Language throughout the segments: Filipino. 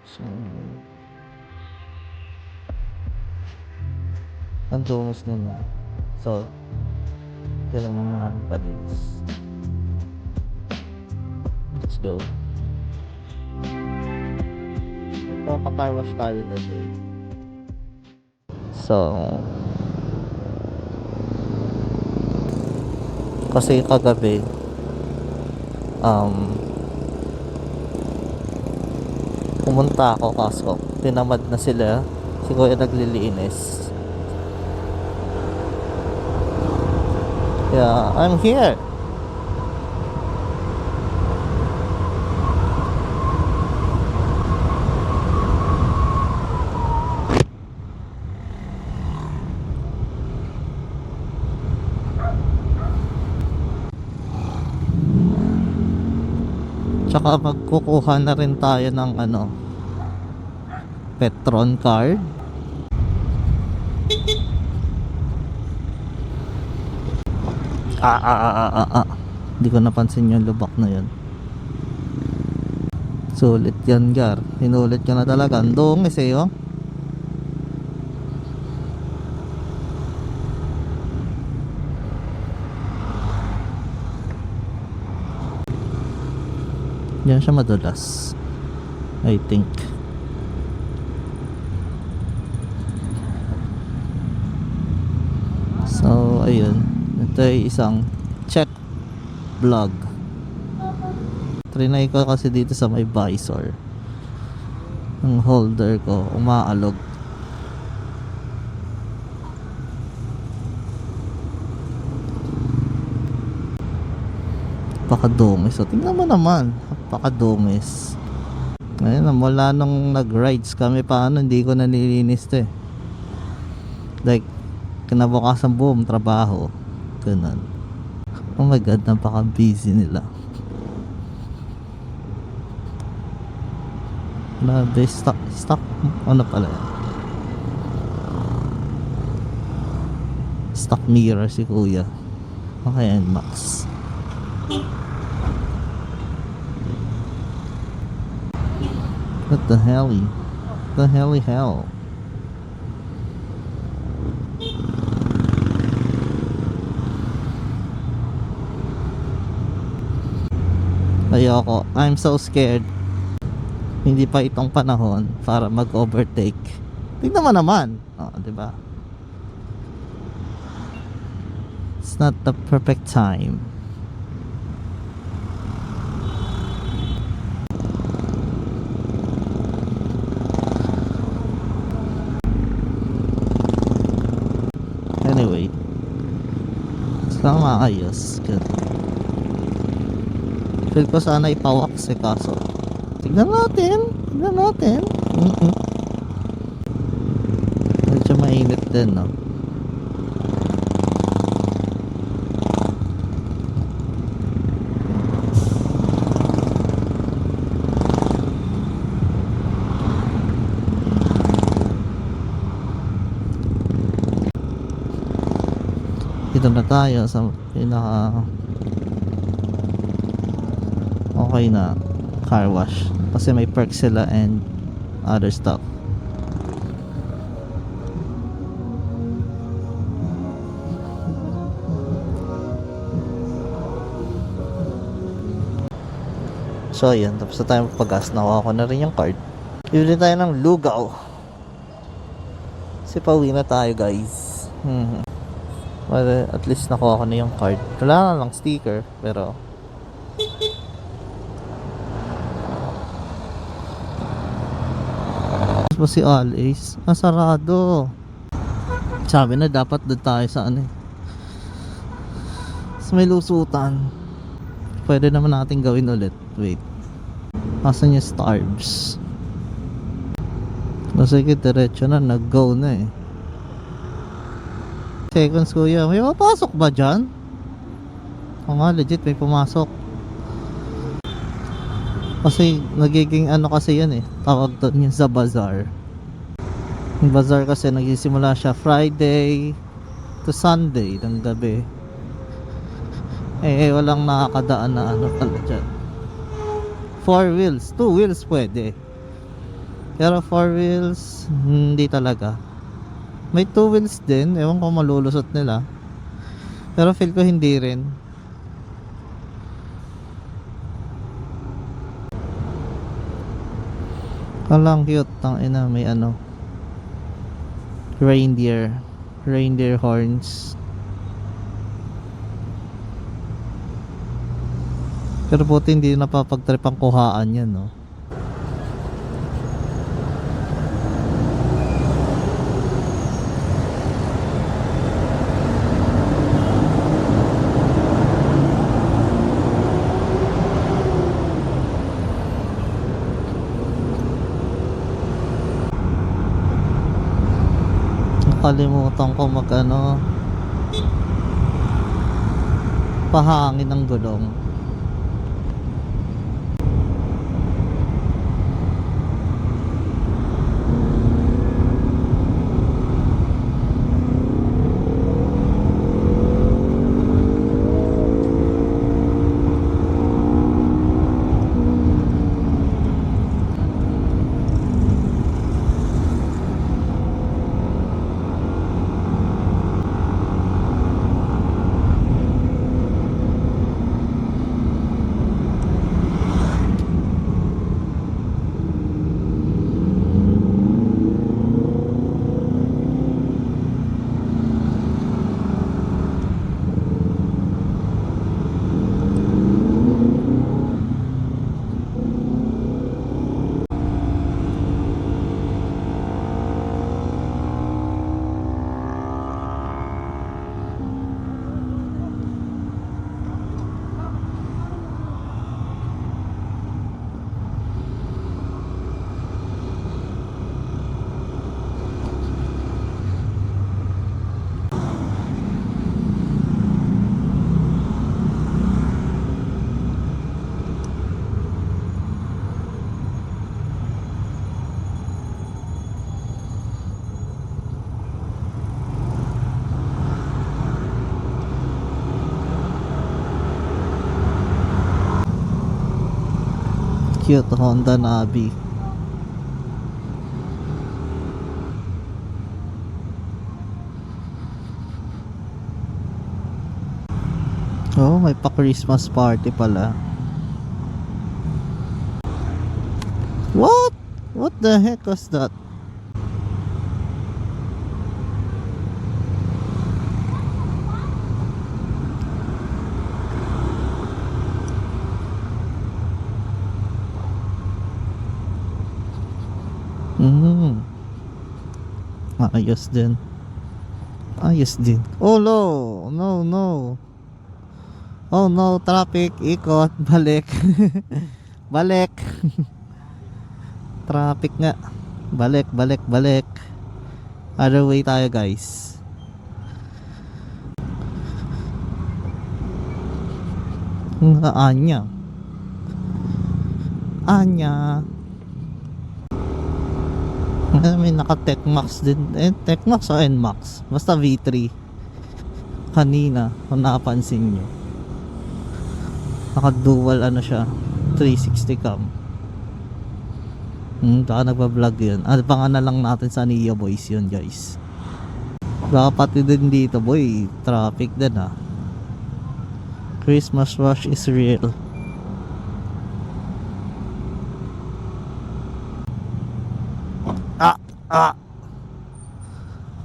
So, ang dungis naman. So, kailangan mo nga palinis. Let's go. Car wash tayo na din. So, kasi kagabi, pumunta ako kaso tinamad na sila. Si Kuya naglilinis. Yeah, I'm here. Tsaka magkukuha na rin tayo ng Petron card. Hindi ko napansin yung lubak na yun. Sulit yan, Gar. Hinulit ko na talaga. Ang dungis oh. Yan siya madulas, I think. So, ayun. Ito ay isang check vlog. Trinay ko kasi dito sa may visor. Ang holder ko umaalog. Napakadungis. So, tingnan mo naman. Napakadungis. Ngayon, mula nung nag-rides kami paano, hindi ko na nililinis to eh. Like, kinabukasan buong trabaho. Ganun. Oh my God, napaka-busy nila. Grabe, stock. Ano pala yan? Stock mirror si Kuya. Okay, and Max. What the hell? The hell? Ayoko. I'm so scared. Hindi pa itong panahon para mag-overtake. Tignan mo naman. Oh, diba? It's not the perfect time. Anyway, saan maayos? Good. Feel ko sana ipawax kaso tignan natin. Medyo mainit din, no? Dito na tayo sa pinaka okay na car wash kasi may perks sila and other stuff. So ayan, tapos na tayo magpagas. Nakuha ko na rin yung card. Bibili tayo ng lugaw kasi pauwi na tayo, guys. Well, at least nakuha ko na yung card. Wala na lang sticker, pero mo si Alice, sarado. Sabi na dapat doon tayo sa sa may lusutan. Pwede naman natin gawin ulit. Wait, asan yung Starbs? Sige, diretso na, nag-go na eh. Seconds, Kuya. May mapasok ba dyan? O nga, legit may pumasok. Kasi nagiging kasi yan eh, tawag doon yun sa bazaar. Yung bazaar kasi nagsisimula siya Friday to Sunday ng gabi. Walang nakakadaan na pala dyan. 4 wheels, 2 wheels pwede. Pero 4 wheels, hindi talaga. May 2 wheels din, ewan ko malulusot nila. Pero feel ko hindi rin. Alang cute, tangina, may ano. Reindeer horns. Pero buti hindi napapagtrip ang kuhaan yan, no? Nakalimutan ko mag ano, pahangin ng gulong. Cute Honda Navi. Oh, may pa Christmas party pala. What? What the heck was that? Ayos din. Ayos din. Oh no. No, no. Oh no, traffic. Ikot. Balik. Balik. Traffic nga. Balik, balik, balik. Other way tayo, guys. Anya. Anya. May naka Techmax din. Techmax o NMAX? Basta V3. Kanina, kung nakapansin nyo. Naka dual ano siya, 360 cam. Baka nagpa-vlog yun. Abangan na lang natin sa Nia Boys yun, guys. Baka pati din dito, boy. Traffic din, ha. Christmas rush is real.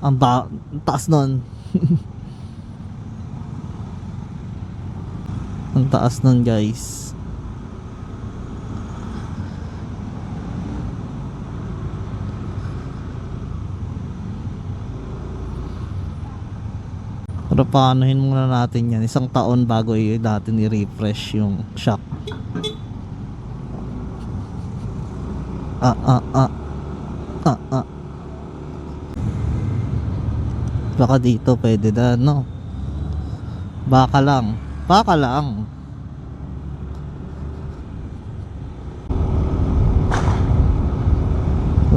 Ang taas nun. Ang taas nun, guys. Pero paanohin muna natin yan. 1 taon bago natin i-refresh yung shock. Baka dito pwede na, no? Baka lang. Baka lang.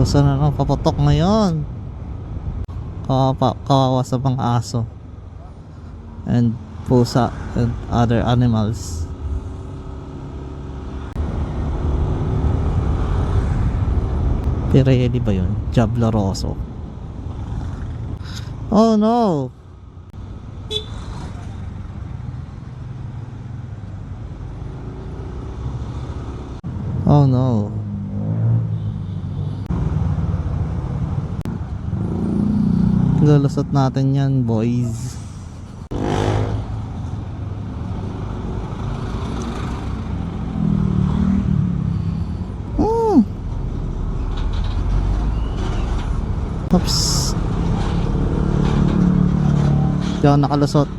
So na lang papatok ngayon. Kawawa sa mga aso and pusa and other animals. Pirelli ba yun? Jabloroso. Oh no! Oh no. Lulusot natin yan, boys. Hmm. Oops. Di ako nakalusot.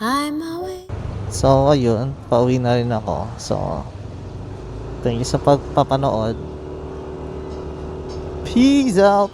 I'm away. So ayun, pauwi na rin ako. So thank you sa pagpapanood. Peace out.